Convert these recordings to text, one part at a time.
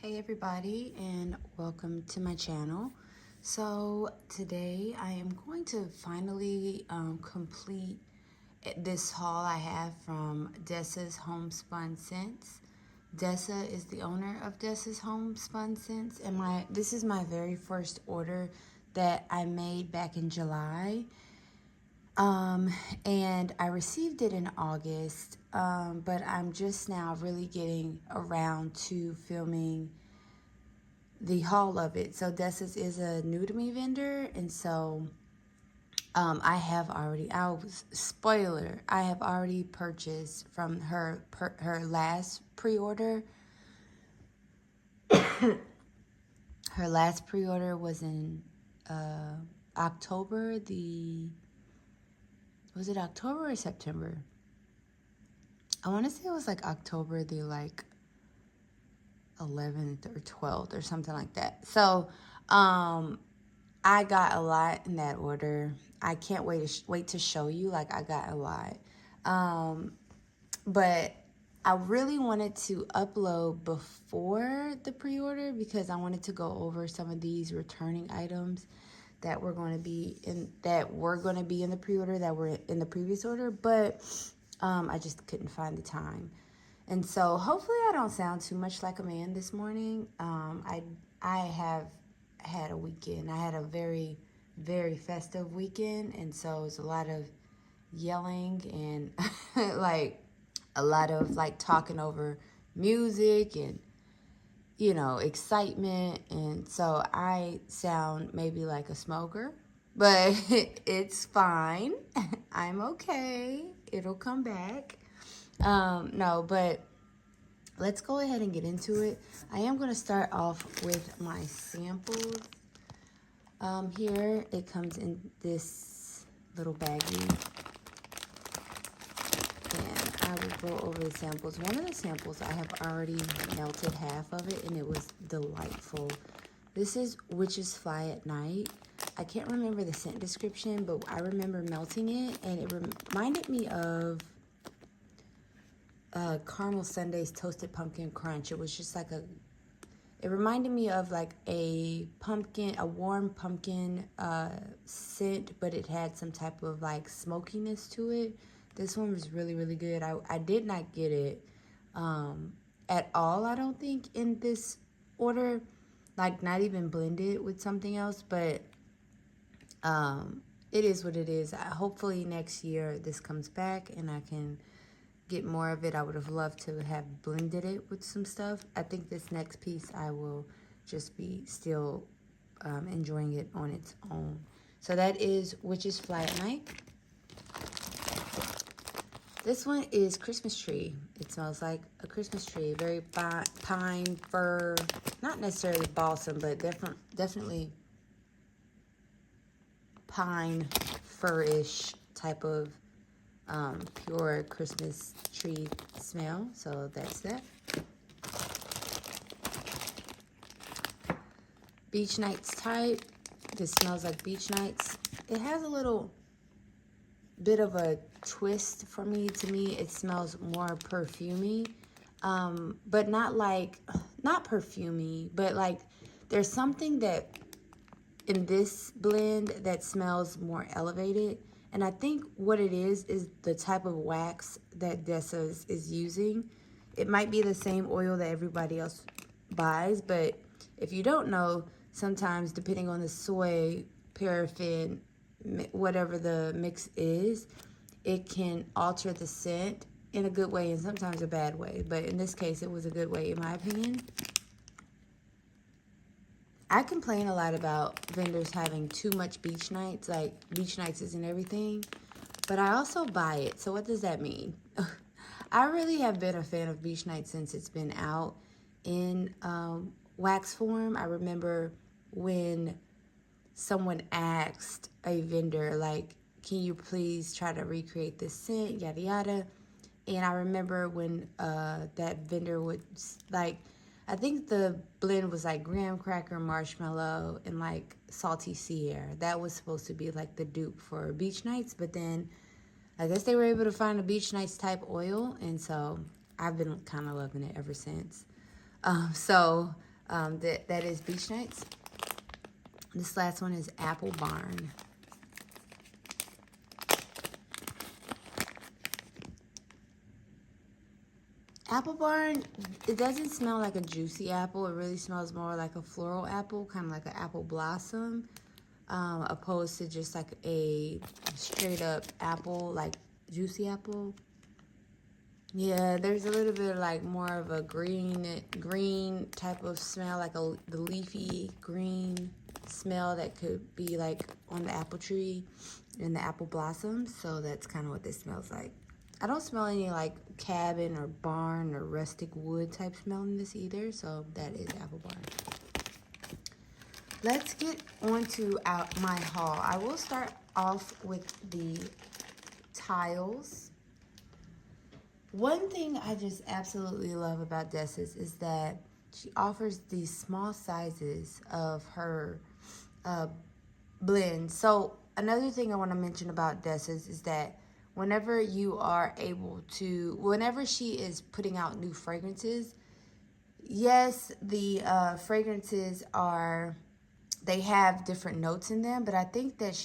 Hey everybody, and welcome to my channel. So today I am going to finally complete this haul I have from Dessa's Homespun Scents. Dessa is the owner of Dessa's Homespun Scents, and this is my very first order that I made back in July. And I received it in August, but I'm just now really getting around to filming the haul of it. So Dessa's is a new to me vendor, and so I have already purchased from her last pre-order. Her last pre-order was in October. Was it October or September? I want to say it was like October the 11th or 12th or something like that. So I got a lot in that order. I can't wait to show you. I got a lot. But I really wanted to upload before the pre-order because I wanted to go over some of these returning items that were going to be in the pre-order that were in the previous order, but I just couldn't find the time. And so hopefully I don't sound too much like a man this morning. I have had a weekend. I had a very, very festive weekend, and so it's a lot of yelling and a lot of talking over music and excitement, and so I sound maybe like a smoker, but it's fine. I'm okay. It'll come back. No, but let's go ahead and get into it. I am going to start off with my samples. Here it comes in this little baggie, and I will go over the samples. One of the samples I have already melted half of it, and it was delightful. This is Witch's Fly at Night. I can't remember the scent description, but I remember melting it, and it reminded me of Caramel Sundae's Toasted Pumpkin Crunch. It was just it reminded me of a warm pumpkin scent, but it had some type of smokiness to it. This one was really, really good. I did not get it at all, I don't think, in this order. Not even blended with something else, but it is what it is. Hopefully next year this comes back and I can get more of it. I would have loved to have blended it with some stuff. I think this next piece I will just be still enjoying it on its own. So that is Witch's Fly at Night. This one is Christmas Tree. It smells like a Christmas tree. Very pine, fir, not necessarily balsam, but definitely pine, fir-ish type of pure Christmas tree smell. So that's that. Beach Nights type. This smells like Beach Nights. It has a little bit of a twist for me. To me, it smells more perfumey, but not perfumey, but there's something that in this blend that smells more elevated. And I think what it is the type of wax that Dessa is using. It might be the same oil that everybody else buys, but if you don't know, sometimes depending on the soy, paraffin, whatever the mix is, it can alter the scent in a good way and sometimes a bad way. But in this case, it was a good way, in my opinion. I complain a lot about vendors having too much Beach Nights, Beach Nights isn't everything, but I also buy it. So what does that mean? I really have been a fan of Beach Nights since it's been out in wax form. I remember when someone asked a vendor, can you please try to recreate this scent, yada yada. And I remember when that vendor would I think the blend was graham cracker, marshmallow, and salty sea air. That was supposed to be the dupe for Beach Nights, but then I guess they were able to find a Beach Nights type oil, and so I've been kind of loving it ever since. So That is Beach Nights. This last one is Apple Barn. Apple Barn, it doesn't smell like a juicy apple. It really smells more like a floral apple, kind of like an apple blossom, opposed to just like a straight up apple, like juicy apple. Yeah, there's a little bit of like more of a green type of smell, like the leafy green smell that could be like on the apple tree and the apple blossoms. So that's kind of what this smells like. I don't smell any like cabin or barn or rustic wood type smell in this either. So that is Apple Barn. Let's get on to my haul. I will start off with the tiles. One thing I just absolutely love about Dessa's is that she offers these small sizes of her blend. So another thing I want to mention about Dessa's is that whenever she is putting out new fragrances, yes, the fragrances they have different notes in them, but I think that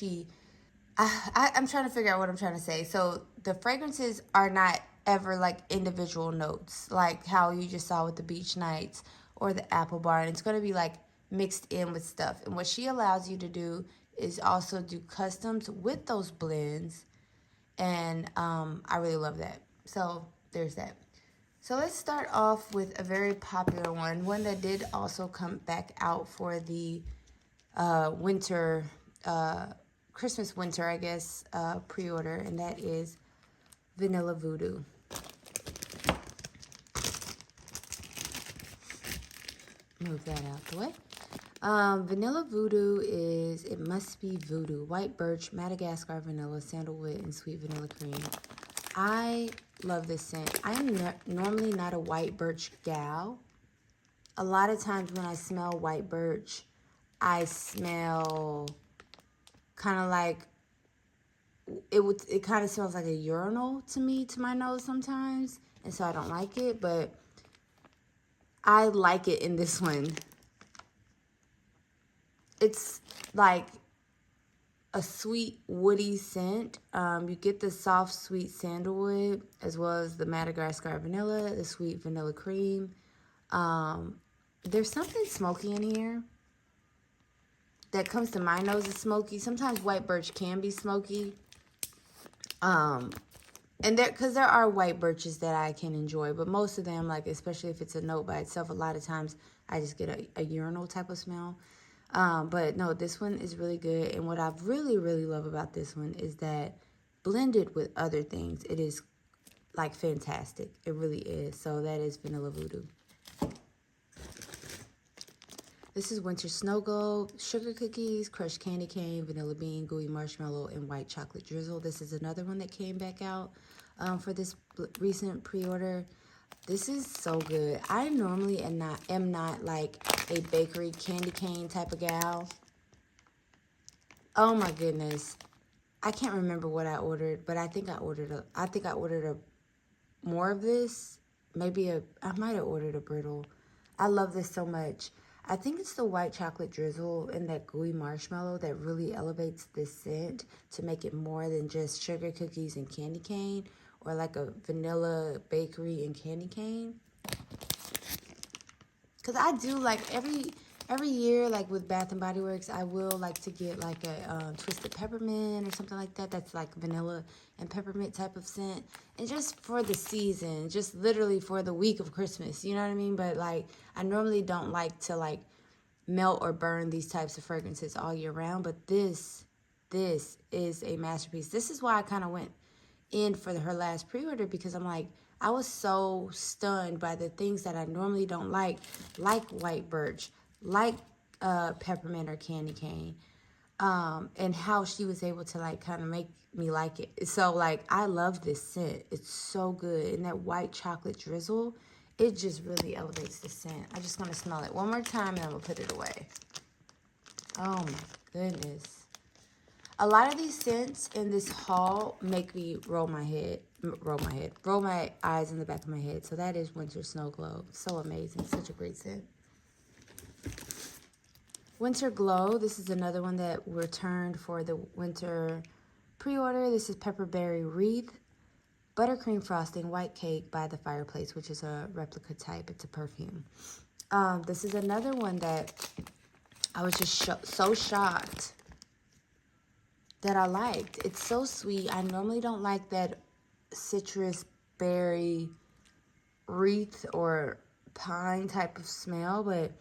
I'm trying to figure out what I'm trying to say. So the fragrances are not ever like individual notes, like how you just saw with the Beach Nights or the Apple Barn. It's going to be like mixed in with stuff. And what she allows you to do is also do customs with those blends. And I really love that. So there's that. So let's start off with a very popular one that did also come back out for the winter, Christmas winter, I guess, pre-order. And that is Vanilla Voodoo. Move that out the way. Vanilla Voodoo is, it must be Voodoo. White birch, Madagascar vanilla, sandalwood, and sweet vanilla cream. I love this scent. I'm normally not a white birch gal. A lot of times when I smell white birch, I smell kind of like, it kind of smells like a urinal to me, to my nose sometimes. And so I don't like it, but I like it in this one. It's like a sweet, woody scent. You get the soft, sweet sandalwood, as well as the Madagascar vanilla, the sweet vanilla cream. There's something smoky in here that comes to my nose as smoky. Sometimes white birch can be smoky. And because there are white birches that I can enjoy, but most of them, like especially if it's a note by itself, a lot of times I just get a urinal type of smell. But no, this one is really good. And what I really, really love about this one is that blended with other things, it is like fantastic. It really is. So that is Vanilla Voodoo. This is Winter Snow Globe, sugar cookies, crushed candy cane, vanilla bean, gooey marshmallow, and white chocolate drizzle. This is another one that came back out for this recent pre-order. This is so good. I normally am not like a bakery candy cane type of gal. Oh my goodness. I can't remember what I ordered, but I think I ordered more of this. I might have ordered a brittle. I love this so much. I think it's the white chocolate drizzle and that gooey marshmallow that really elevates this scent to make it more than just sugar cookies and candy cane, or like a vanilla bakery and candy cane. Because I do like every year, like with Bath and Body Works, I will like to get like a twisted peppermint or something like that. That's like vanilla and peppermint type of scent. And just for the season, just literally for the week of Christmas, you know what I mean? But like, I normally don't like to like melt or burn these types of fragrances all year round. But this is a masterpiece. This is why I kind of went in for her last pre-order, because I'm like, I was so stunned by the things that I normally don't like white birch, like peppermint or candy cane, and how she was able to like kind of make me like it. So like, I love this scent. It's so good. And that white chocolate drizzle, it just really elevates the scent. I'm just gonna smell it one more time and I'm gonna put it away. Oh my goodness. A lot of these scents in this haul make me roll my eyes in the back of my head. So that is Winter Snow Globe. So amazing. Such a great scent. Winter Glow. This is another one that returned for the winter pre-order. This is Pepperberry Wreath, Buttercream Frosting, White Cake by the Fireplace, which is a replica type. It's a perfume. This is another one that I was just so shocked that I liked. It's so sweet. I normally don't like that citrus berry wreath or pine type of smell, but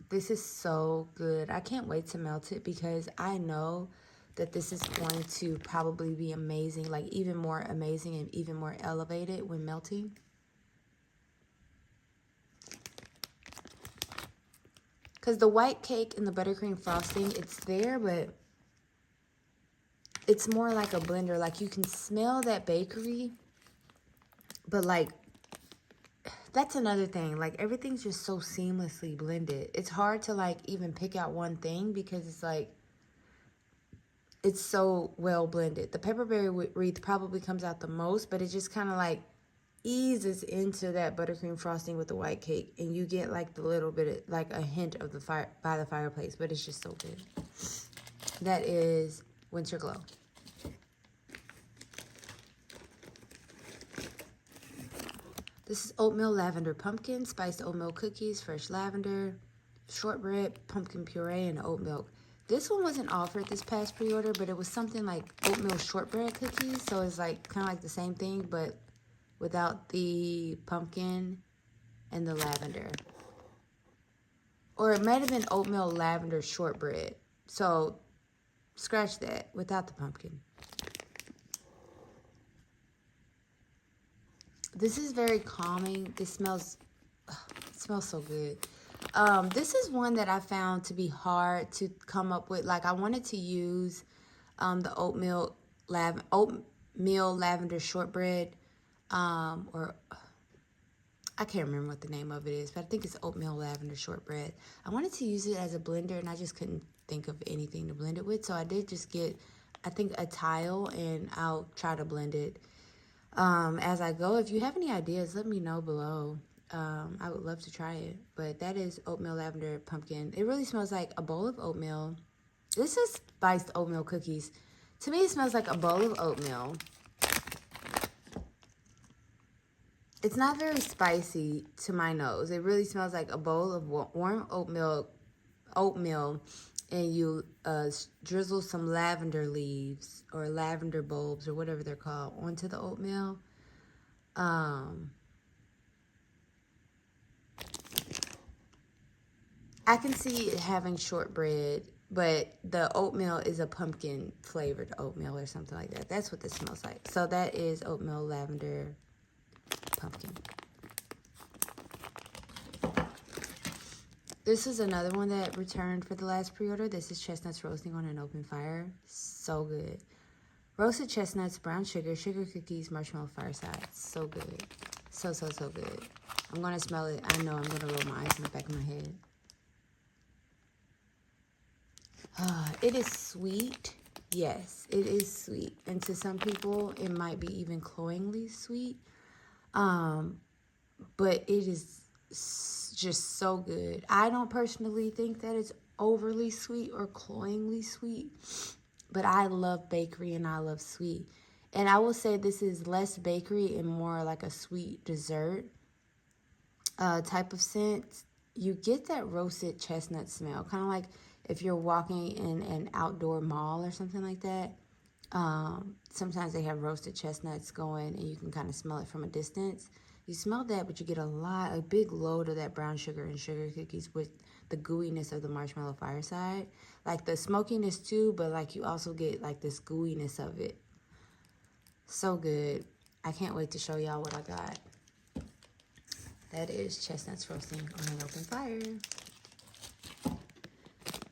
this is so good. I can't wait to melt it because I know that this is going to probably be amazing, like even more amazing and even more elevated when melting. Because the white cake and the buttercream frosting, it's there, but it's more like a blender. Like you can smell that bakery, but like, that's another thing. Like everything's just so seamlessly blended. It's hard to like even pick out one thing because it's like, it's so well blended. The Pepperberry Wreath probably comes out the most, but it just kind of like eases into that buttercream frosting with the white cake, and you get like the little bit of like a hint of the fire by the fireplace, but it's just so good. That is Winter Glow. This is Oatmeal Lavender Pumpkin, Spiced Oatmeal Cookies, Fresh Lavender, Shortbread, Pumpkin Puree, and Oat Milk. This one wasn't offered this past pre-order, but it was something like Oatmeal Shortbread Cookies, so it's like kind of like the same thing, but without the pumpkin and the lavender. Or it might have been Oatmeal Lavender Shortbread, so scratch that, without the pumpkin. This is very calming. This smells, it smells so good. This is one that I found to be hard to come up with. Like I wanted to use the Oatmeal Lavender Shortbread, or I can't remember what the name of it is, but I think it's Oatmeal Lavender Shortbread. I wanted to use it as a blender, and I just couldn't think of anything to blend it with, so I did just get, I think, a tile, and I'll try to blend it as I go. If you have any ideas, let me know below. I would love to try it. But that is Oatmeal Lavender Pumpkin. It really smells like a bowl of oatmeal. This is spiced oatmeal cookies. To me, it smells like a bowl of oatmeal. It's not very spicy to my nose. It really smells like a bowl of warm oatmeal, and you drizzle some lavender leaves or lavender bulbs or whatever they're called onto the oatmeal. I can see it having shortbread, but the oatmeal is a pumpkin flavored oatmeal or something like that. That's what this smells like. So that is Oatmeal Lavender Pumpkin. This is another one that returned for the last pre-order. This is Chestnuts Roasting on an Open Fire. So good. Roasted chestnuts, brown sugar, sugar cookies, marshmallow fireside. So good. So good. I'm going to smell it. I know I'm going to roll my eyes in the back of my head. It is sweet. Yes, it is sweet. And to some people, it might be even cloyingly sweet. But it is just so good. I don't personally think that it's overly sweet or cloyingly sweet. But I love bakery and I love sweet. And I will say this is less bakery and more like a sweet dessert type of scent. You get that roasted chestnut smell. Kind of like if you're walking in an outdoor mall or something like that. Sometimes they have roasted chestnuts going and you can kind of smell it from a distance. You smell that, but you get a big load of that brown sugar and sugar cookies with the gooiness of the marshmallow fireside. Like the smokiness too, but like you also get like this gooiness of it. So good. I can't wait to show y'all what I got. That is Chestnuts Roasting on an Open Fire.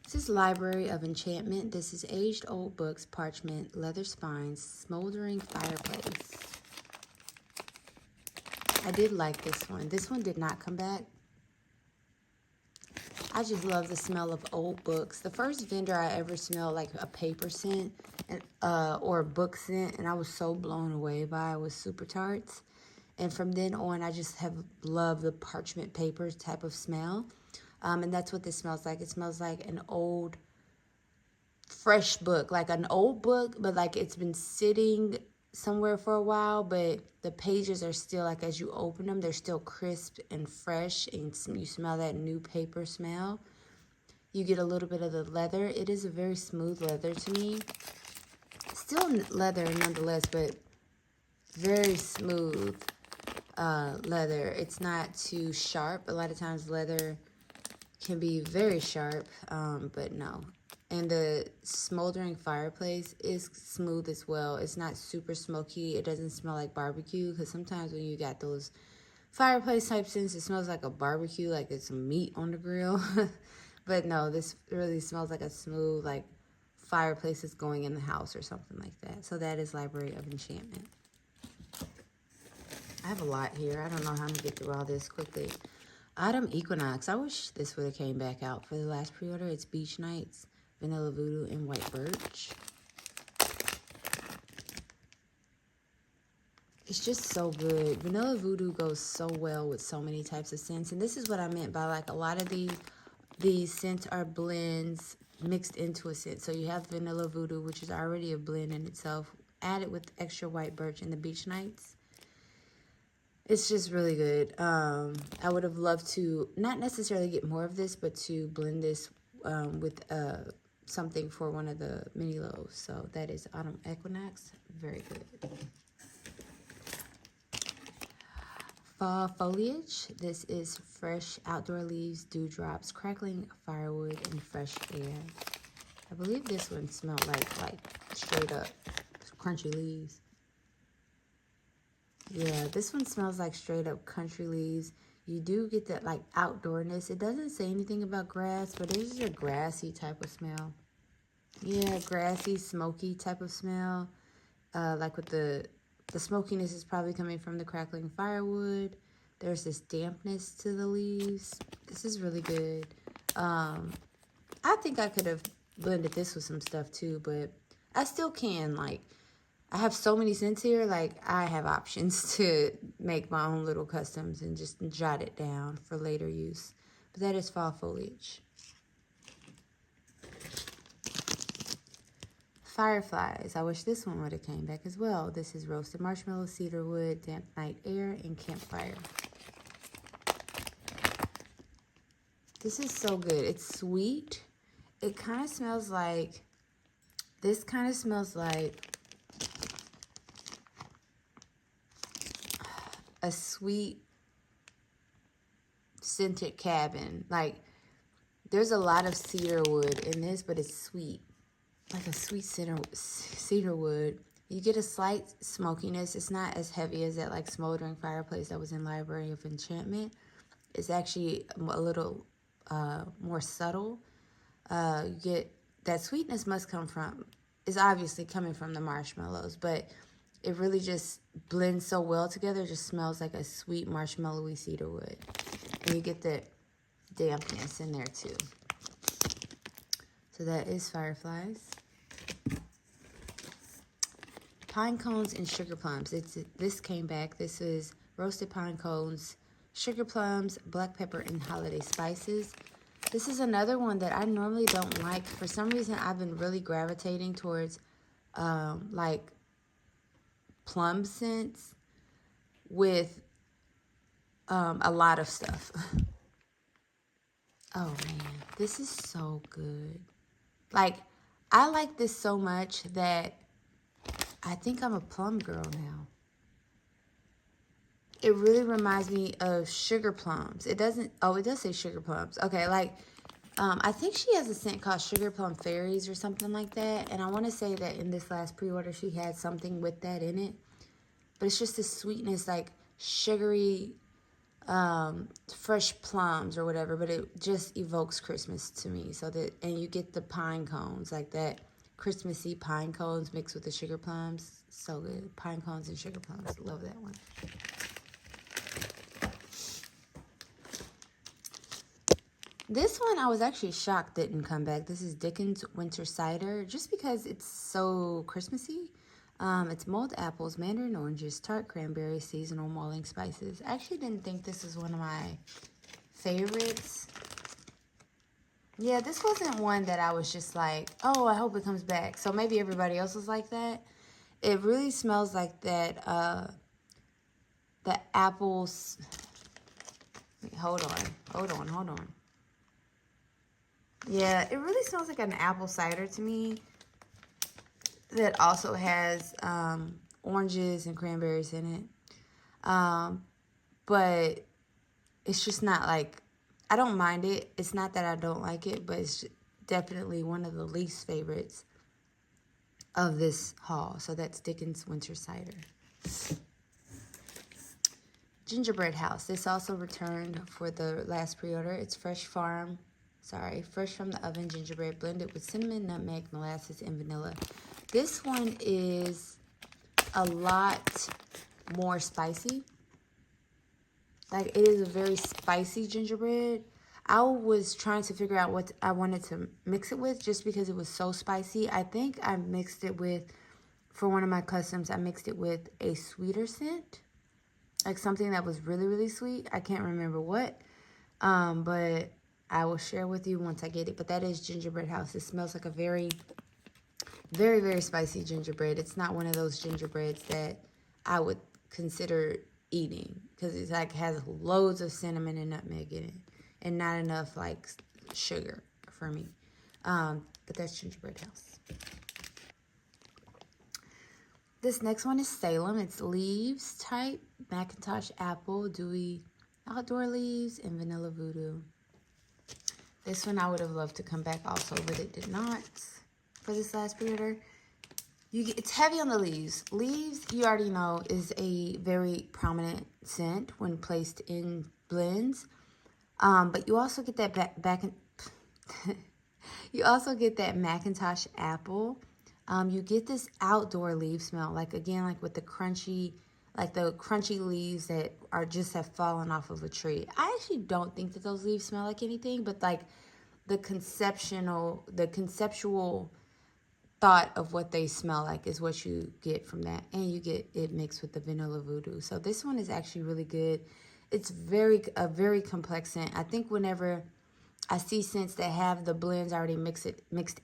This is Library of Enchantment. This is aged old books, parchment, leather spines, smoldering fireplace. I did like this one. This one did not come back. I just love the smell of old books. The first vendor I ever smelled like a paper scent or a book scent, and I was so blown away by it, was Super Tarts. And from then on, I just have loved the parchment paper type of smell. And that's what this smells like. It smells like an old, fresh book, like an old book, but like it's been sitting somewhere for a while, but the pages are still, like, as you open them, they're still crisp and fresh, and you smell that new paper smell. You get a little bit of the leather. It is a very smooth leather to me. Still leather nonetheless, but very smooth leather. It's not too sharp. A lot of times leather can be very sharp, but no. And the smoldering fireplace is smooth as well. It's not super smoky. It doesn't smell like barbecue, because sometimes when you got those fireplace type scents, it smells like a barbecue, like there's some meat on the grill. But no, this really smells like a smooth, like fireplace is going in the house or something like that. So that is Library of Enchantment. I have a lot here. I don't know how I'm going to get through all this quickly. Autumn Equinox. I wish this would have came back out for the last pre-order. It's Beach Nights, Vanilla Voodoo, and White Birch. It's just so good. Vanilla Voodoo goes so well with so many types of scents. And this is what I meant by, like, a lot of these scents are blends mixed into a scent. So you have Vanilla Voodoo, which is already a blend in itself, added with extra White Birch and the Beach Nights. It's just really good. I would have loved to not necessarily get more of this, but to blend this with something for one of the mini loaves. So that is Autumn Equinox. Very good. Fall Foliage. This is fresh outdoor leaves, dewdrops, crackling firewood, and fresh air. I believe this one smelled like straight up crunchy leaves. Yeah, this one smells like straight up country leaves. You do get that, like, outdoorness. It doesn't say anything about grass, but it is a grassy type of smell. Yeah, grassy, smoky type of smell. Like with the smokiness is probably coming from the crackling firewood. There's this dampness to the leaves. This is really good. I think I could have blended this with some stuff too, but I still can. Like, I have so many scents here, like, I have options to make my own little customs and just jot it down for later use. But that is Fall Foliage. Fireflies. I wish this one would have came back as well. This is roasted marshmallow, cedar wood, damp night air, and campfire. This is so good. It's sweet. It kind of smells like, this kind of smells like a sweet scented cabin. Like, there's a lot of cedar wood in this, but it's sweet. Like a sweet cedar wood. You get a slight smokiness. It's not as heavy as that, like, smoldering fireplace that was in Library of Enchantment. It's actually a little more subtle. You get that sweetness is obviously coming from the marshmallows, but it really just blends so well together. It just smells like a sweet marshmallowy cedar wood. And you get the dampness in there too. So that is Fireflies. Pine cones and sugar plums. This came back. This is roasted pine cones, sugar plums, black pepper, and holiday spices. This is another one that I normally don't like. For some reason, I've been really gravitating towards like plum scents with a lot of stuff. Oh man, this is so good. Like, I like this so much that I think I'm a plum girl now. It really reminds me of sugar plums. It doesn't, oh, it does say sugar plums. Okay, like, I think she has a scent called Sugar Plum Fairies or something like that. And I want to say that in this last pre-order, she had something with that in it. But it's just this sweetness, like sugary, fresh plums or whatever. But it just evokes Christmas to me. So that, and you get the pine cones, like that Christmassy pine cones mixed with the sugar plums. So good. Pine cones and sugar plums. Love that one. This one I was actually shocked didn't come back. This is Dickens Winter Cider, just because it's so Christmassy. It's mulled apples, mandarin oranges, tart cranberries, seasonal mulling spices. I actually didn't think this was one of my favorites. Yeah, this wasn't one that I was just like, oh, I hope it comes back. So maybe everybody else was like that. It really smells like that, the apples. Wait, hold on. Yeah, it really smells like an apple cider to me that also has oranges and cranberries in it. But it's just not like, I don't mind it. It's not that I don't like it, but it's definitely one of the least favorites of this haul. So that's Dickens Winter Cider. Gingerbread House. This also returned for the last pre-order. It's fresh from the oven gingerbread blended with cinnamon, nutmeg, molasses, and vanilla. This one is a lot more spicy. Like, it is a very spicy gingerbread. I was trying to figure out what I wanted to mix it with just because it was so spicy. I think I mixed it with, for one of my customs, I mixed it with a sweeter scent. Like something that was really, really sweet. I can't remember what. But I will share with you once I get it. But that is Gingerbread House. It smells like a very, very, very spicy gingerbread. It's not one of those gingerbreads that I would consider eating. Because it's like has loads of cinnamon and nutmeg in it. And not enough like sugar for me. But that's Gingerbread House. This next one is Salem. It's leaves type, Macintosh apple, dewy outdoor leaves, and vanilla voodoo. This one I would have loved to come back also, but it did not for this last pre-order. It's heavy on the leaves. Leaves, you already know, is a very prominent scent when placed in blends. But you also get that you also get that Macintosh apple. You get this outdoor leaf smell, like again, like with the crunchy leaves that are just have fallen off of a tree. I actually don't think that those leaves smell like anything, but like the conceptual thought of what they smell like is what you get from that, and you get it mixed with the vanilla voodoo. So this one is actually really good. It's a very complex scent. I think whenever I see scents that have the blends already mixed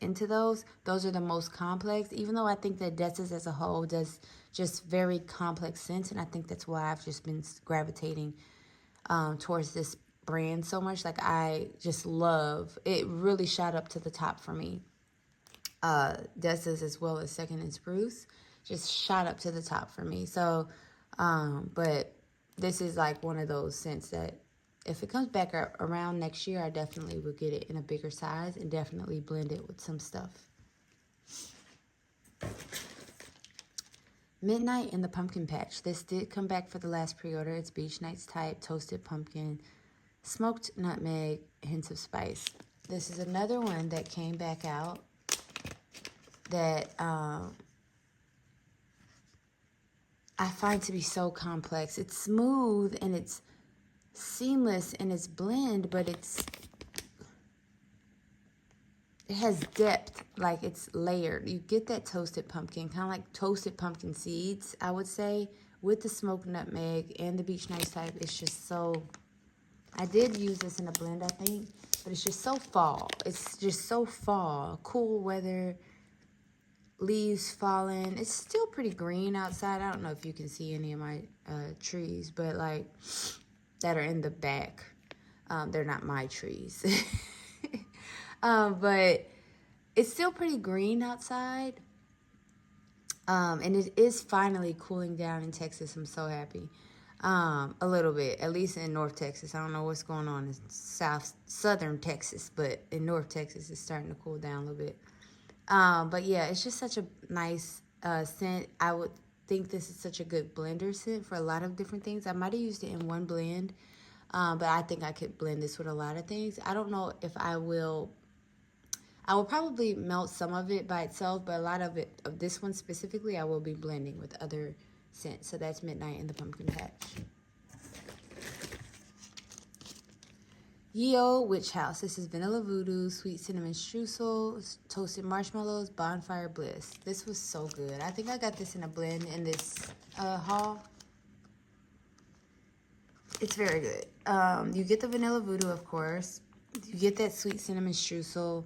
into those are the most complex, even though I think that Dessa's as a whole does just very complex scents, and I think that's why I've just been gravitating towards this brand so much. Like, I just love it. Really shot up to the top for me. Dessa's as well as Second and Spruce just shot up to the top for me. So, but this is like one of those scents that if it comes back around next year, I definitely will get it in a bigger size and definitely blend it with some stuff. Midnight in the Pumpkin Patch. This did come back for the last pre-order. It's Beach Nights type, toasted pumpkin, smoked nutmeg, hints of spice. This is another one that came back out that I find to be so complex. It's smooth and it's seamless in its blend, but it has depth, like it's layered. You get that toasted pumpkin, kind of like toasted pumpkin seeds, I would say, with the smoked nutmeg and the Beach Nights type. It's just so, I did use this in a blend, I think, but it's just so fall. It's just so fall. Cool weather, leaves falling. It's still pretty green outside. I don't know if you can see any of my trees, but like that are in the back. They're not my trees. But it's still pretty green outside. And it is finally cooling down in Texas. I'm so happy. A little bit, at least in North Texas. I don't know what's going on in southern Texas, but in North Texas, it's starting to cool down a little bit. But yeah, it's just such a nice scent. I would think this is such a good blender scent for a lot of different things. I might have used it in one blend, but I think I could blend this with a lot of things. I don't know if I will probably melt some of it by itself, but a lot of it, of this one specifically, I will be blending with other scents. So that's Midnight in the Pumpkin Patch. Ye-O Witch House. This is Vanilla Voodoo, Sweet Cinnamon Streusel, Toasted Marshmallows, Bonfire Bliss. This was so good. I think I got this in a blend in this haul. It's very good. You get the Vanilla Voodoo, of course. You get that sweet cinnamon streusel.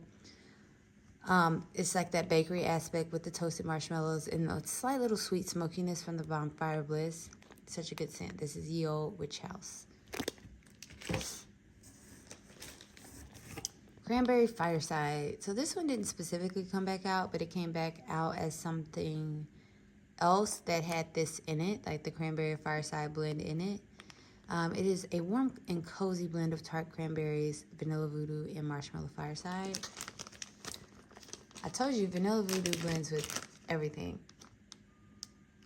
It's like that bakery aspect with the toasted marshmallows and a slight little sweet smokiness from the Bonfire Bliss. Such a good scent. This is Ye Olde Witch House. Cranberry Fireside. So this one didn't specifically come back out, but it came back out as something else that had this in it, like the Cranberry Fireside blend in it. It is a warm and cozy blend of tart cranberries, vanilla voodoo, and marshmallow fireside. I told you, vanilla voodoo blends with everything.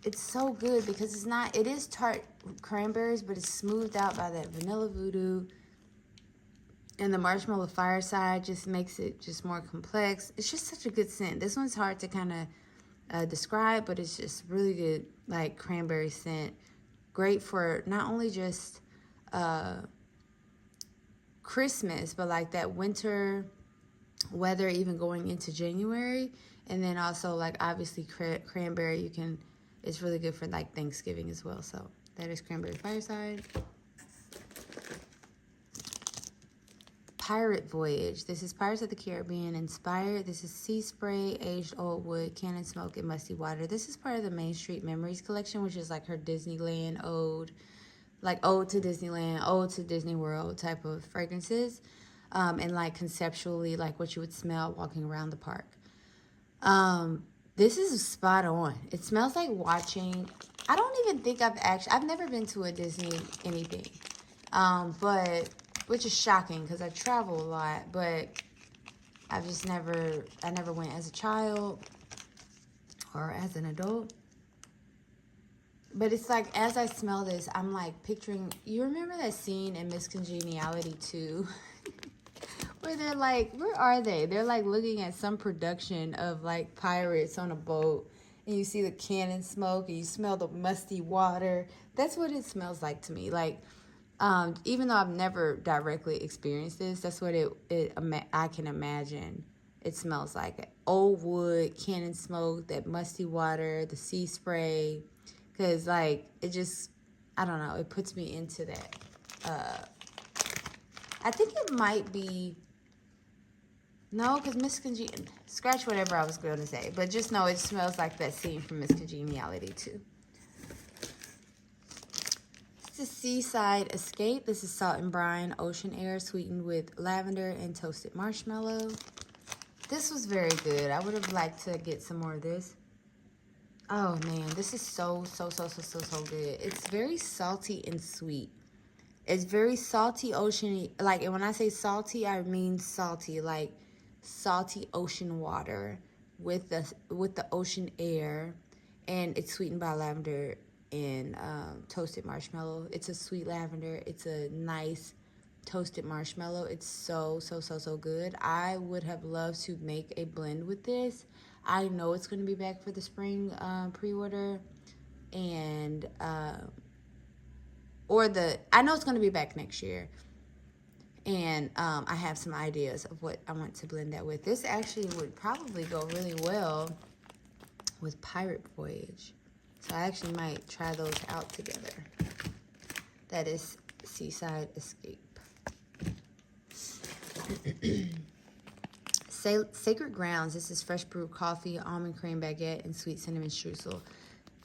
It's so good because it is tart cranberries, but it's smoothed out by that vanilla voodoo. And the marshmallow fireside just makes it just more complex. It's just such a good scent. This one's hard to kind of describe, but it's just really good, like cranberry scent. Great for not only just Christmas, but like that winter weather, even going into January. And then also like obviously cranberry, it's really good for like Thanksgiving as well. So that is Cranberry Fireside. Pirate Voyage. This is Pirates of the Caribbean inspired. This is sea spray, aged old wood, cannon smoke, and musty water. This is part of the Main Street Memories collection, which is like her Disneyland ode, like ode to Disneyland, ode to Disney World type of fragrances, and like conceptually like what you would smell walking around the park. This is spot on. It smells like watching. I don't even think I've never been to a Disney anything, but. Which is shocking because I travel a lot, but I never went as a child or as an adult. But it's like, as I smell this, I'm like picturing, you remember that scene in Miss Congeniality 2? Where they're like, where are they? They're like looking at some production of like pirates on a boat. And you see the cannon smoke and you smell the musty water. That's what it smells like to me. Like, even though I've never directly experienced this, that's what I can imagine it smells like. Old wood, cannon smoke, that musty water, the sea spray. Because, like, it just, I don't know, it puts me into that. I think it might be, no, because Miss Congeniality, scratch whatever I was going to say. But just know it smells like that scene from Miss Congeniality 2. This is Seaside Escape. This is salt and brine, ocean air, sweetened with lavender and toasted marshmallow. This was very good. I would have liked to get some more of this. Oh man, this is so good. It's very salty and sweet. It's very salty, oceany. Like, and when I say salty, I mean salty, like salty ocean water with the ocean air, and it's sweetened by lavender and toasted marshmallow. It's a sweet lavender. It's a nice toasted marshmallow. It's so good. I would have loved to make a blend with this. I know it's going to be back for the spring pre-order, and I know it's going to be back next year, and I have some ideas of what I want to blend that with. This actually would probably go really well with Pirate Voyage. So I actually might try those out together. That is Seaside Escape. Sacred Grounds. This is fresh brewed coffee, almond cream baguette, and sweet cinnamon streusel.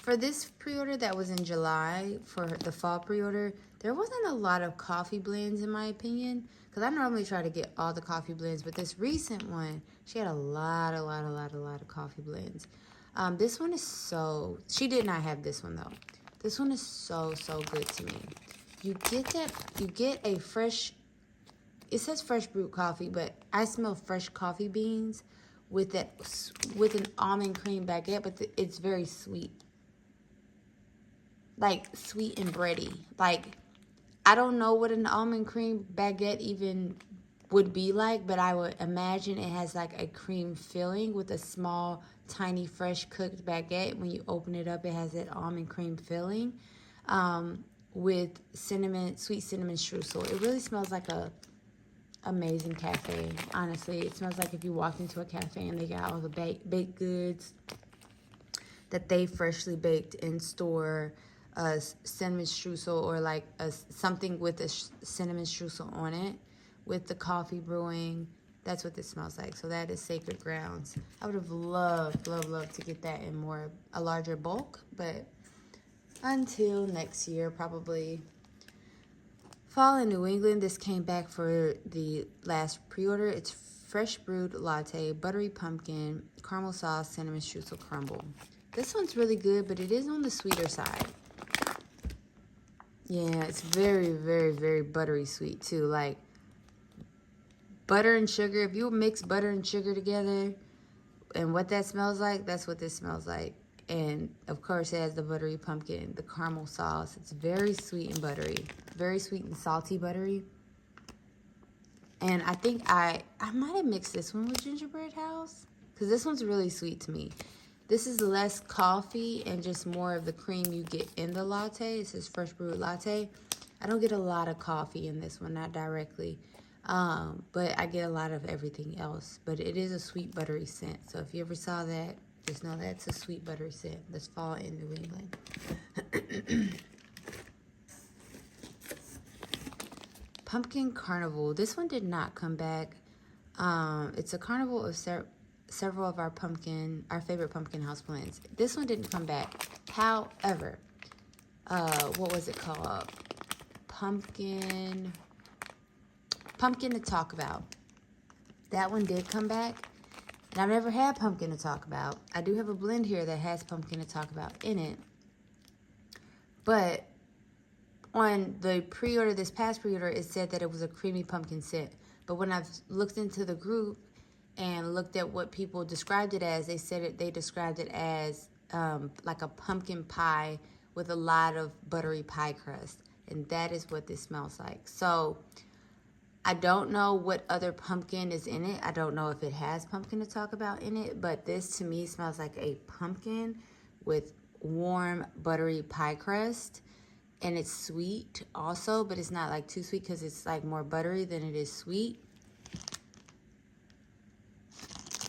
For this pre-order that was in July, for the fall pre-order, there wasn't a lot of coffee blends in my opinion, because I normally try to get all the coffee blends, but this recent one, she had a lot of coffee blends. This one is she did not have this one though. This one is so good to me. You get a fresh, it says fresh brewed coffee, but I smell fresh coffee beans with an almond cream baguette, but it's very sweet. Like sweet and bready. Like, I don't know what an almond cream baguette even would be like, but I would imagine it has like a cream filling with a small, tiny, fresh cooked baguette. When you open it up, it has that almond cream filling with sweet cinnamon streusel. It really smells like a amazing cafe. Honestly, it smells like if you walk into a cafe and they got all the baked goods that they freshly baked and store cinnamon streusel, or like something with a cinnamon streusel on it, with the coffee brewing. That's what this smells like. So that is Sacred Grounds. I would have loved to get that in a larger bulk, but until next year, probably. Fall in New England. This came back for the last pre-order. It's fresh brewed latte, buttery pumpkin, caramel sauce, cinnamon streusel crumble. This one's really good, but it is on the sweeter side. Yeah, it's very, very, very buttery sweet too. Like butter and sugar. If you mix butter and sugar together and what that smells like, that's what this smells like. And of course it has the buttery pumpkin, the caramel sauce. It's very sweet and buttery. Very sweet and salty buttery. And I think I might have mixed this one with Gingerbread House, because this one's really sweet to me. This is less coffee and just more of the cream you get in the latte. It says fresh brewed latte. I don't get a lot of coffee in this one, not directly. But I get a lot of everything else. But it is a sweet buttery scent. So if you ever saw that, just know that's a sweet buttery scent. That's fall in New England. Pumpkin Carnival. This one did not come back. It's a carnival of several of our favorite pumpkin houseplants. This one didn't come back. However, what was it called? Pumpkin to Talk About. That one did come back. And I've never had Pumpkin to Talk About. I do have a blend here that has Pumpkin to Talk About in it. But on the pre-order, this past pre-order, it said that it was a creamy pumpkin scent. But when I've looked into the group and looked at what people described it as, they described it as like a pumpkin pie with a lot of buttery pie crust. And that is what this smells like. So I don't know what other pumpkin is in it. I don't know if it has Pumpkin to Talk About in it. But this, to me, smells like a pumpkin with warm, buttery pie crust. And it's sweet also, but it's not like too sweet because it's like more buttery than it is sweet.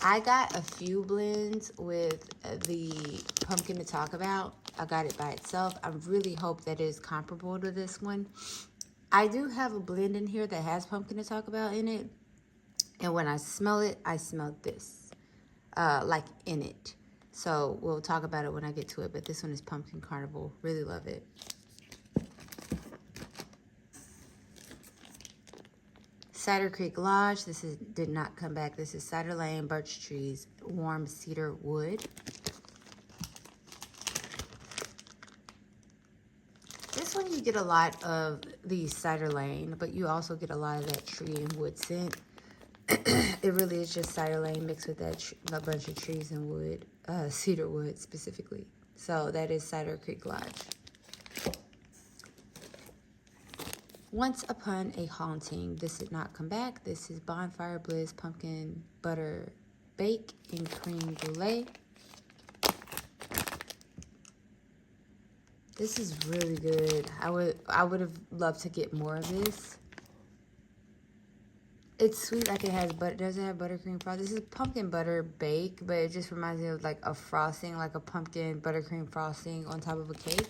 I got a few blends with the Pumpkin to Talk About. I got it by itself. I really hope that it is comparable to this one. I do have a blend in here that has Pumpkin to Talk About in it. And when I smell it, I smell this, like in it. So we'll talk about it when I get to it. But this one is Pumpkin Carnival. Really love it. Cider Creek Lodge. Did not come back. This is Cider Lane, Birch Trees, Warm Cedar Wood. This one you get a lot of the Cider Lane, but you also get a lot of that tree and wood scent. It really is just Cider Lane mixed with a bunch of trees and wood, cedar wood specifically. So that is Cider Creek Lodge. Once Upon a Haunting. This did not come back. This is Bonfire Bliss Pumpkin Butter Bake and Cream Brulee. This is really good. I would have loved to get more of this. It's sweet, like it has butter. Does it have buttercream frosting? This is pumpkin butter bake, but it just reminds me of like a frosting, like a pumpkin buttercream frosting on top of a cake.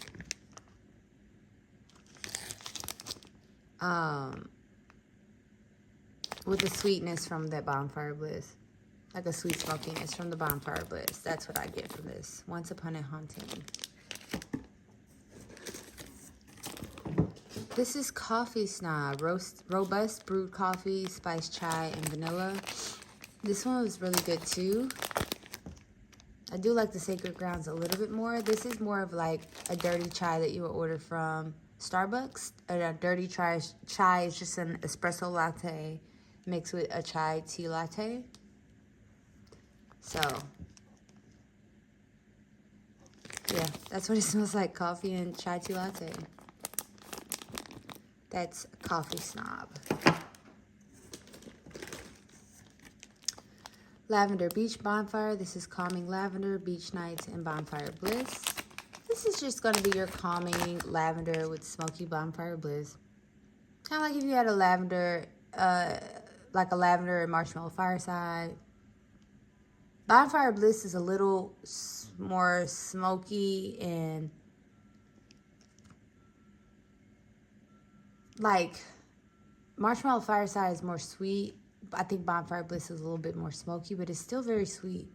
With the sweetness from that Bonfire Bliss. Like a sweet smokiness from the Bonfire Bliss. That's what I get from this. Once Upon a Haunting. This is Coffee Snob. Robust brewed coffee, spiced chai, and vanilla. This one was really good too. I do like the Sacred Grounds a little bit more. This is more of like a dirty chai that you would order from Starbucks. A dirty chai is just an espresso latte mixed with a chai tea latte. So, yeah, that's what it smells like, coffee and chai tea latte. That's Coffee Snob. Lavender Beach Bonfire. This is Calming Lavender, Beach Nights, and Bonfire Bliss. This is just going to be your calming lavender with smoky Bonfire Bliss. Kind of like if you had a lavender, like a lavender and marshmallow fireside. Bonfire Bliss is a little more smoky and like Marshmallow Fireside is more sweet. I think Bonfire Bliss is a little bit more smoky, but it's still very sweet.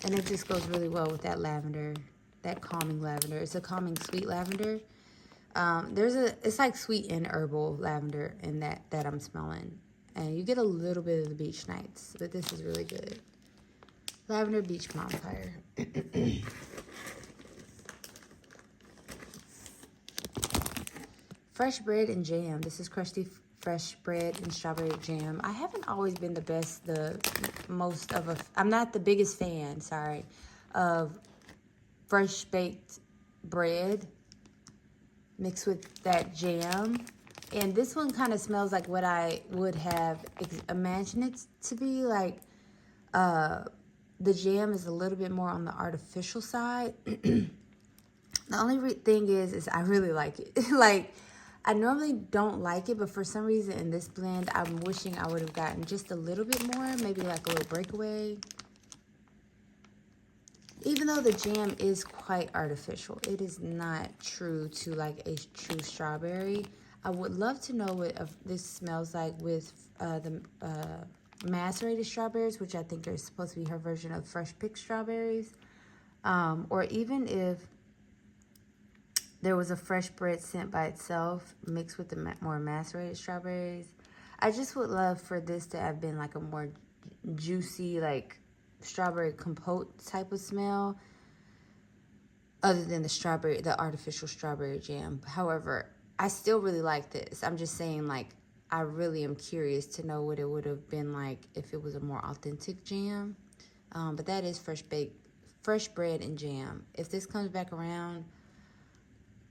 And it just goes really well with that lavender, that calming lavender. It's a calming sweet lavender. It's like sweet and herbal lavender in that I'm smelling. And you get a little bit of the beach nights, but this is really good. Lavender Beach Bonfire. Fresh bread and jam. This is crusty fresh bread and strawberry jam. I haven't always been I'm not the biggest fan, sorry, of fresh baked bread mixed with that jam. And this one kind of smells like what I would have imagined it to be. Like, the jam is a little bit more on the artificial side. The only thing is I really like it. Like, I normally don't like it, but for some reason in this blend, I'm wishing I would have gotten just a little bit more, maybe like a little breakaway. Even though the jam is quite artificial, it is not true to like a true strawberry. I would love to know what this smells like with the macerated strawberries, which I think are supposed to be her version of fresh picked strawberries. Or even if there was a fresh bread scent by itself mixed with the more macerated strawberries. I just would love for this to have been like a more juicy, like strawberry compote type of smell, other than the artificial strawberry jam. However, I still really like this. I'm just saying, like, I really am curious to know what it would have been like if it was a more authentic jam. But that is fresh bread and jam. If this comes back around,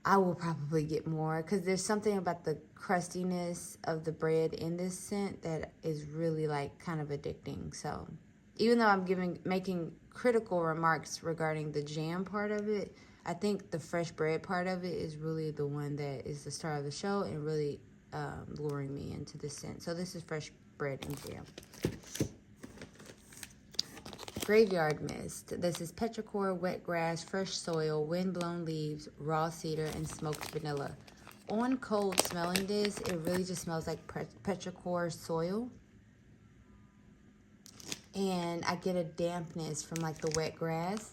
I will probably get more, because there's something about the crustiness of the bread in this scent that is really like kind of addicting. So even though I'm making critical remarks regarding the jam part of it, I think the fresh bread part of it is really the one that is the star of the show and really luring me into the scent. So this is fresh bread and jam. Graveyard Mist. This is petrichor, wet grass, fresh soil, wind-blown leaves, raw cedar, and smoked vanilla. On cold smelling this, it really just smells like petrichor soil. And I get a dampness from like the wet grass.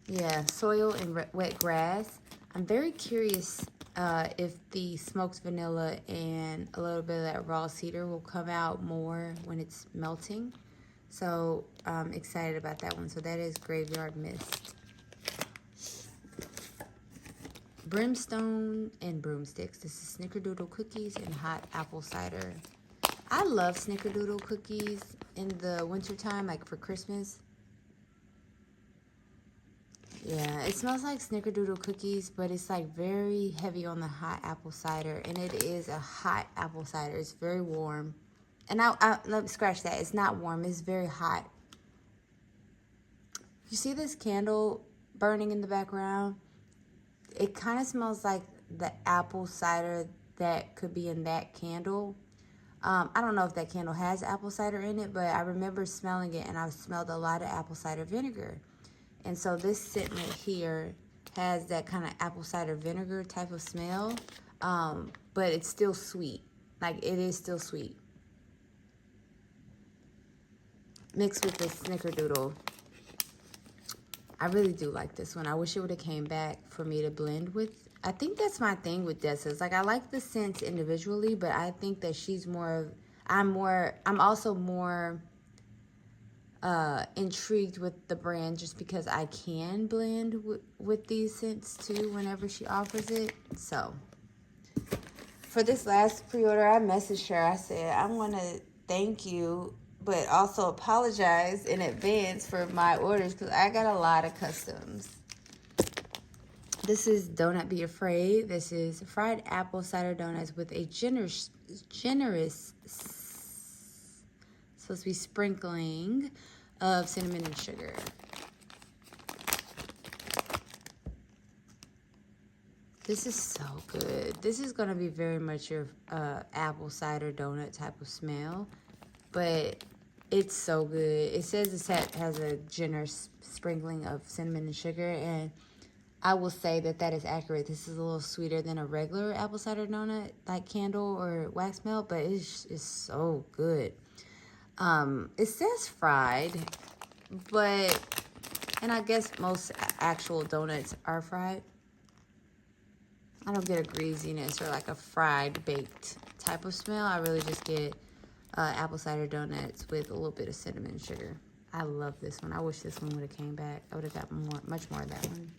Yeah, soil and wet grass. I'm very curious if the smoked vanilla and a little bit of that raw cedar will come out more when it's melting. So I'm excited about that one. So that is Graveyard Mist. Brimstone and Broomsticks. This is Snickerdoodle cookies and hot apple cider. I love Snickerdoodle cookies in the wintertime, like for Christmas. Yeah, it smells like Snickerdoodle cookies, but it's like very heavy on the hot apple cider. And it is a hot apple cider. It's very warm. And let me scratch that. It's not warm. It's very hot. You see this candle burning in the background? It kind of smells like the apple cider that could be in that candle. I don't know if that candle has apple cider in it, but I remember smelling it, and I smelled a lot of apple cider vinegar. And so this scent right here has that kind of apple cider vinegar type of smell, but it's still sweet. Like, it is still sweet. Mixed with the Snickerdoodle. I really do like this one. I wish it would have came back for me to blend with. I think that's my thing with Dessa's. Like, I like the scents individually, but I think that she's more of, I'm also more intrigued with the brand just because I can blend with these scents too whenever she offers it. So for this last pre-order, I messaged her. I said, I want to thank you, but also apologize in advance for my orders because I got a lot of customs. This is Donut Be Afraid. This is fried apple cider donuts with a generous supposed to be sprinkling of cinnamon and sugar. This is so good. This is going to be very much your apple cider donut type of smell, but it's so good. It says the set has a generous sprinkling of cinnamon and sugar, and I will say that that is accurate. This is a little sweeter than a regular apple cider donut, like candle or wax melt, but it's so good. It says fried, but, and I guess most actual donuts are fried. I don't get a greasiness or like a fried baked type of smell. I really just get apple cider donuts with a little bit of cinnamon sugar. I love this one. I wish this one would have came back. I would have got much more of that one.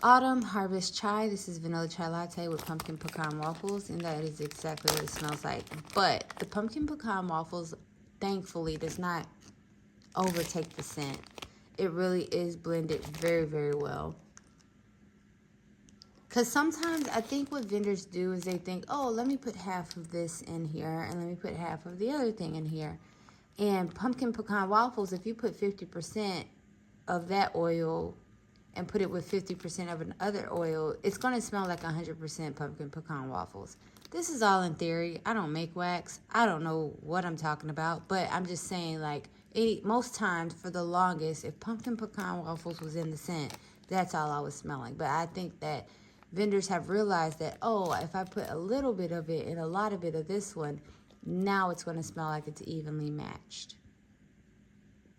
Autumn Harvest Chai. This is vanilla chai latte with pumpkin pecan waffles, and that is exactly what it smells like. But the pumpkin pecan waffles, thankfully, does not overtake the scent. It really is blended very, very well. Because sometimes I think what vendors do is they think, oh, let me put half of this in here and let me put half of the other thing in here. And pumpkin pecan waffles, if you put 50% of that oil and put it with 50% of another oil, it's going to smell like 100% pumpkin pecan waffles. This is all in theory. I don't make wax. I don't know what I'm talking about, but I'm just saying, like, most times for the longest, if pumpkin pecan waffles was in the scent, that's all I was smelling. But I think that vendors have realized that, oh, if I put a little bit of it and a lot of it of this one, now it's going to smell like it's evenly matched.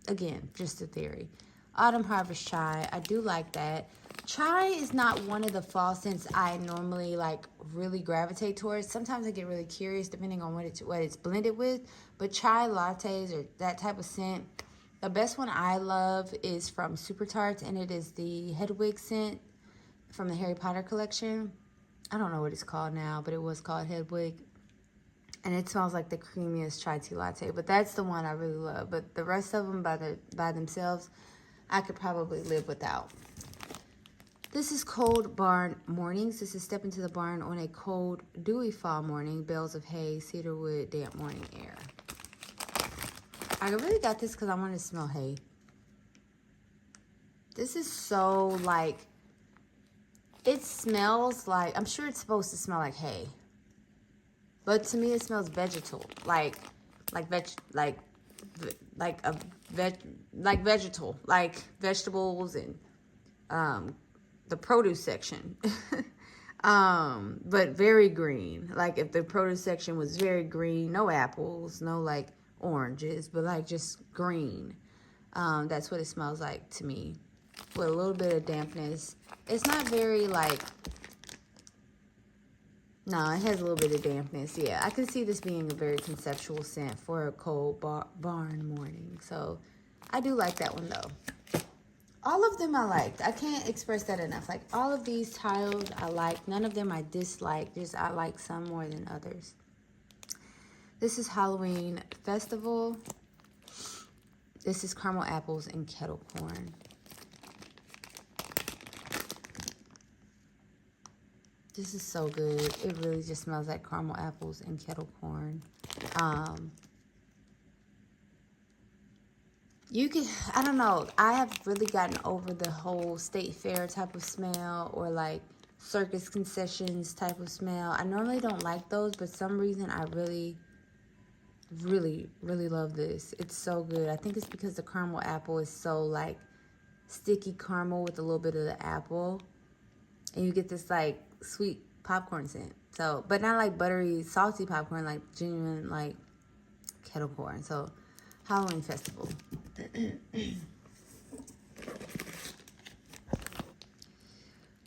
Again, just a theory. Autumn Harvest Chai, I do like that. Chai is not one of the fall scents I normally like really gravitate towards. Sometimes I get really curious depending on what it's blended with. But chai lattes or that type of scent, the best one I love is from Super Tarts, and it is the Hedwig scent from the Harry Potter collection. I don't know what it's called now, but it was called Hedwig. And it smells like the creamiest chai tea latte. But that's the one I really love. But the rest of them by themselves, I could probably live without. This is Cold Barn Mornings. This is Step into the Barn on a cold, dewy fall morning. Bales of hay, cedarwood, damp morning air. I really got this because I wanted to smell hay. This is so, like, it smells like, I'm sure it's supposed to smell like hay. But to me, it smells vegetal. Like vegetables and the produce section. But very green. Like if the produce section was very green, no apples, no like oranges, but like just green. That's what it smells like to me. With a little bit of dampness. It's not very like, no, it has a little bit of dampness. Yeah, I can see this being a very conceptual scent for a cold barn morning. So I do like that one though. All of them I liked. I can't express that enough. Like all of these tiles I like. None of them I dislike. Just I like some more than others. This is Halloween Festival. This is caramel apples and kettle corn. This is so good. It really just smells like caramel apples and kettle corn. You could, I don't know. I have really gotten over the whole state fair type of smell or like circus concessions type of smell. I normally don't like those, but some reason I really love this. It's so good. I think it's because the caramel apple is so like sticky caramel with a little bit of the apple. And you get this like sweet popcorn scent. So, but not like buttery, salty popcorn, like genuine like kettle corn. So, Halloween Festival.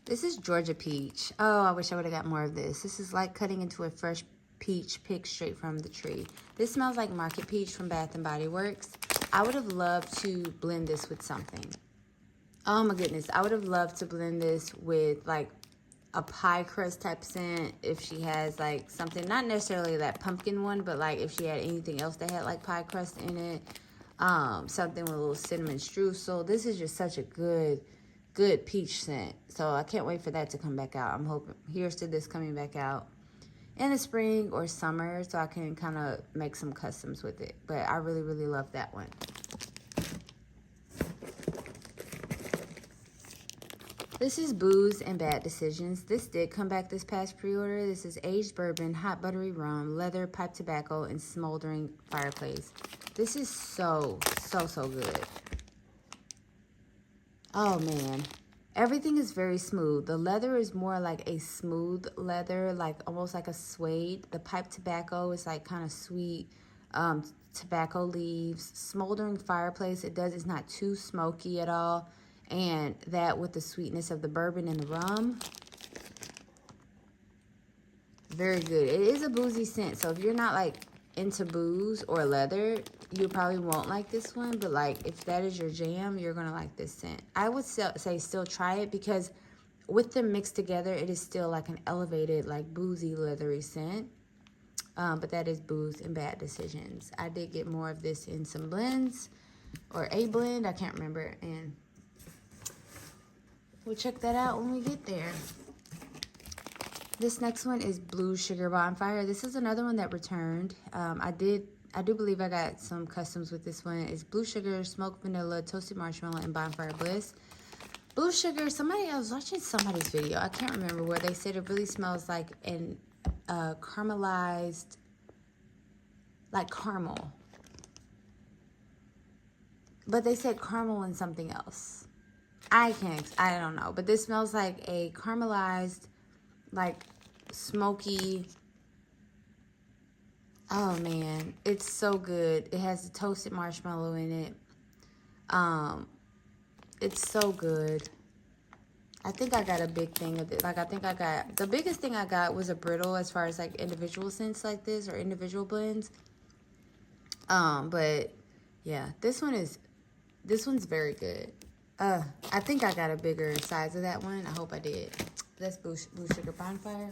This is Georgia Peach. Oh, I wish I would have got more of this. This is like cutting into a fresh peach picked straight from the tree. This smells like Market Peach from Bath and Body Works. I would have loved to blend this with something. Oh my goodness. I would have loved to blend this with like a pie crust type scent if she has like something, not necessarily that pumpkin one, but like if she had anything else that had like pie crust in it. Something with a little cinnamon streusel. This is just such a good peach scent. So I can't wait for that to come back out. I'm hoping, here's to this coming back out in the spring or summer so I can kind of make some customs with it. But I really love that one. This is Booze and Bad Decisions. This did come back this past pre-order. This is aged bourbon, hot buttery rum, leather, pipe tobacco, and smoldering fireplace. This is so good. Oh man, everything is very smooth. The leather is more like a smooth leather, like almost like a suede. The pipe tobacco is like kind of sweet. Tobacco leaves, smoldering fireplace. It's not too smoky at all. And that with the sweetness of the bourbon and the rum. Very good. It is a boozy scent, so if you're not like into booze or leather, you probably won't like this one. But like if that is your jam, you're gonna like this scent. I would say still try it, because with them mixed together, it is still like an elevated, like boozy, leathery scent. But that is booze and bad decisions. I did get more of this in some blends, or a blend, I can't remember, and we'll check that out when we get there. This next one is Blue Sugar Bonfire. This is another one that returned. I do believe I got some customs with this one. It's Blue Sugar, Smoked Vanilla, Toasted Marshmallow, and Bonfire Bliss. Blue Sugar, I was watching somebody's video, I can't remember, where they said it really smells like an caramelized, like caramel. But they said caramel and something else. I don't know. But this smells like a caramelized, like smoky. Oh man, it's so good. It has the toasted marshmallow in it. It's so good. I think I got a big thing of it. Like the biggest thing I got was a brittle, as far as like individual scents like this or individual blends. But yeah, this one's very good. I think I got a bigger size of that one. I hope I did. That's Blue Sugar Bonfire.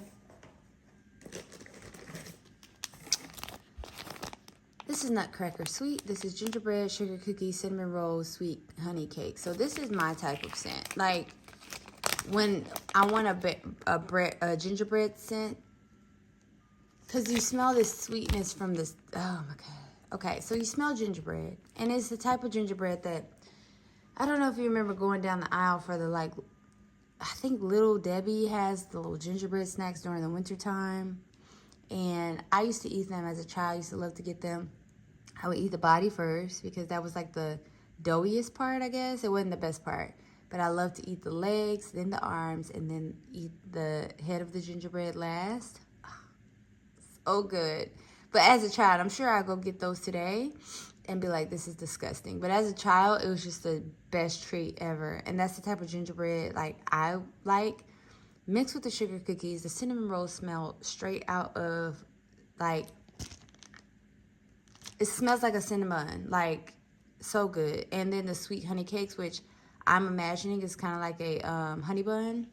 This is Nutcracker Sweet. This is gingerbread, sugar cookie, cinnamon roll, sweet honey cake. So this is my type of scent. Like when I want a gingerbread scent, because you smell this sweetness from this. Oh my god. Okay, so you smell gingerbread, and it's the type of gingerbread that, I don't know if you remember going down the aisle for the, like, I think Little Debbie has the little gingerbread snacks during the winter time. And I used to eat them as a child. I used to love to get them. I would eat the body first, because that was like the doughiest part, I guess. It wasn't the best part. But I love to eat the legs, then the arms, and then eat the head of the gingerbread last. So good. But as a child, I'm sure I'll go get those today and be like, this is disgusting. But as a child, it was just the best treat ever. And that's the type of gingerbread like I like. Mixed with the sugar cookies, the cinnamon rolls smell straight out of, like, it smells like a cinnamon, like, so good. And then the sweet honey cakes, which I'm imagining is kind of like a honey bun.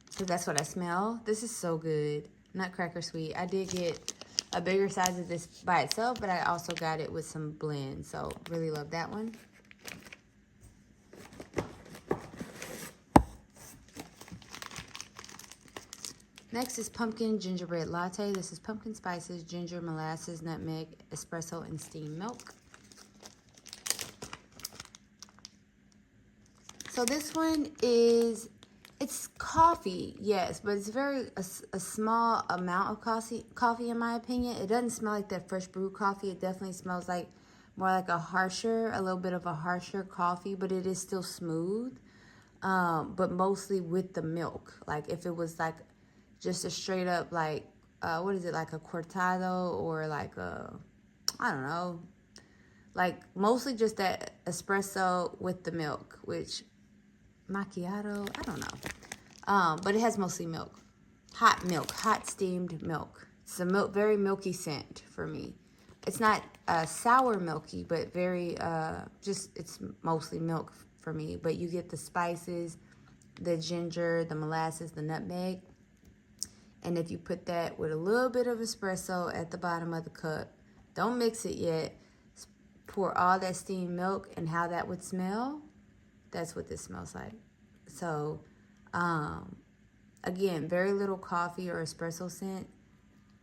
So that's what I smell. This is so good. Nutcracker Sweet. I did get a bigger size of this by itself, but I also got it with some blend. So really love that one. Next is Pumpkin Gingerbread Latte. This is pumpkin spices, ginger, molasses, nutmeg, espresso, and steamed milk. So this one is, it's coffee, yes, but it's a small amount of coffee in my opinion. It doesn't smell like that fresh brewed coffee. It definitely smells like more like a little bit of a harsher coffee, but it is still smooth. But mostly with the milk. Like if it was like just a straight up, like, what is it, like a cortado, or like a, I don't know, like mostly just that espresso with the milk, which macchiato, I don't know. But it has mostly milk, hot steamed milk. It's a very milky scent for me. It's not sour milky, but very, it's mostly milk for me. But you get the spices, the ginger, the molasses, the nutmeg. And if you put that with a little bit of espresso at the bottom of the cup, don't mix it yet, pour all that steamed milk, and how that would smell, that's what this smells like. So, again, very little coffee or espresso scent,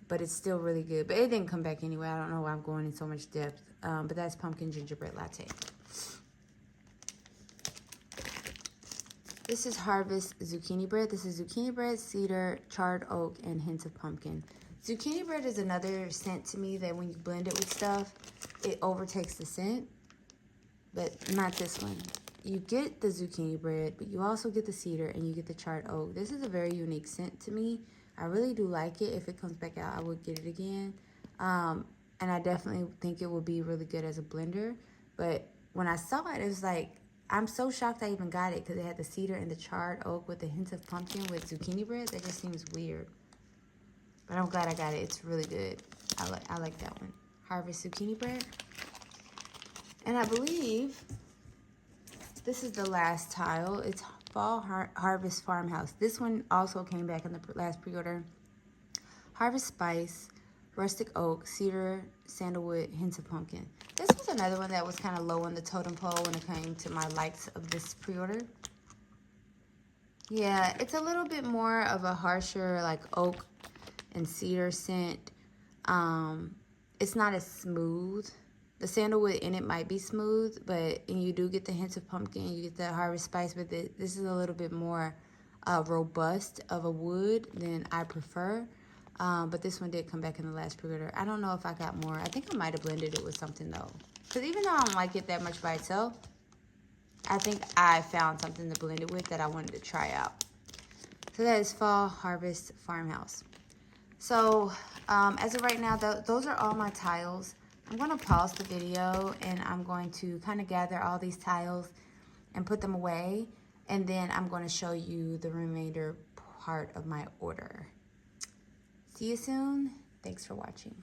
but it's still really good. But it didn't come back anyway. I don't know why I'm going in so much depth. But that's Pumpkin Gingerbread Latte. This is Harvest Zucchini Bread. This is zucchini bread, cedar, charred oak, and hints of pumpkin. Zucchini bread is another scent to me that when you blend it with stuff, it overtakes the scent. But not this one. you get the zucchini bread, but you also get the cedar and you get the charred oak. This is a very unique scent to me. I really do like it. If it comes back out, I would get it again. And I definitely think it would be really good as a blender. But when I saw it, it was like, I'm so shocked I even got it because it had the cedar and the charred oak with a hint of pumpkin with zucchini bread. That just seems weird. But I'm glad I got it. It's really good. I like that one. Harvest zucchini bread. And I believe this is the last tile. It's Fall Harvest Farmhouse. This one also came back in the last pre-order. Harvest spice, rustic oak, cedar, sandalwood, hints of pumpkin. This was another one that was kind of low on the totem pole when it came to my likes of this pre-order. Yeah, it's a little bit more of a harsher like oak and cedar scent. It's not as smooth. The sandalwood in it might be smooth, and you do get the hints of pumpkin, you get the harvest spice, but this is a little bit more robust of a wood than I prefer. But this one did come back in the last pre-order. I don't know if I got more. I think I might have blended it with something though. Because even though I don't like it that much by itself, I think I found something to blend it with that I wanted to try out. So that is Fall Harvest Farmhouse. So as of right now, those are all my tiles. I'm going to pause the video and I'm going to kind of gather all these tiles and put them away. And then I'm going to show you the remainder part of my order. See you soon. Thanks for watching.